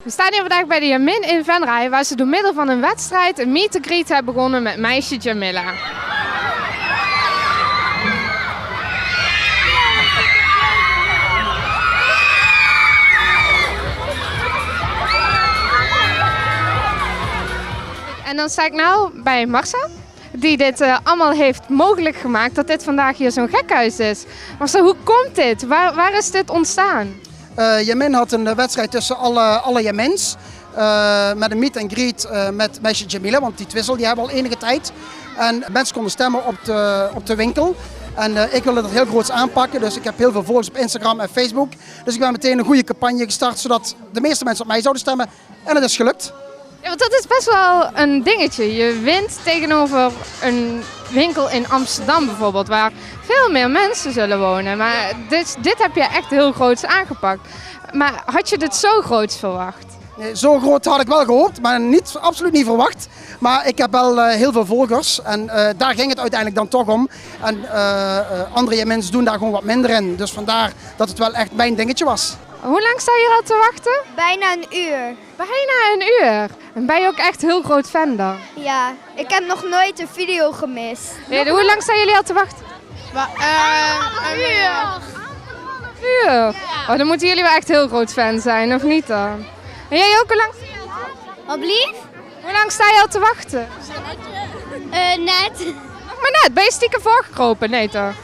We staan hier vandaag bij de Jamin in Venray, waar ze door middel van een wedstrijd een meet and greet hebben begonnen met meisje Jamila. En dan sta ik nou bij Marcel, die dit allemaal heeft mogelijk gemaakt, dat dit vandaag hier zo'n gekhuis is. Marcel, hoe komt dit? Waar is dit ontstaan? Jamin had een wedstrijd tussen alle Jamins. Met een meet and greet met meisje Jamila, want die twissel die hebben we al enige tijd. En mensen konden stemmen op de winkel. En ik wilde dat heel groots aanpakken, dus ik heb heel veel volgers op Instagram en Facebook. Dus ik ben meteen een goede campagne gestart, zodat de meeste mensen op mij zouden stemmen. En het is gelukt. Ja, want dat is best wel een dingetje. Je wint tegenover een winkel in Amsterdam bijvoorbeeld, waar veel meer mensen zullen wonen. Maar dit heb je echt heel groots aangepakt. Maar had je dit zo groots verwacht? Nee, zo groot had ik wel gehoopt, maar absoluut niet verwacht. Maar ik heb wel heel veel volgers en daar ging het uiteindelijk dan toch om. En andere mensen doen daar gewoon wat minder in. Dus vandaar dat het wel echt mijn dingetje was. Hoe lang sta je hier al te wachten? Bijna een uur. Bijna een uur. En ben je ook echt heel groot fan dan? Ja, ik heb nog nooit een video gemist. Nee, hoe lang staan jullie al te wachten? Een uur. Een uur? Oh, dan moeten jullie wel echt heel groot fan zijn, of niet dan? En jij ook? Hoe lang sta je al te wachten? Wat blief? Hoe lang sta je al te wachten? Net. Nog maar net. Ben je stiekem voorgekropen? Nee toch?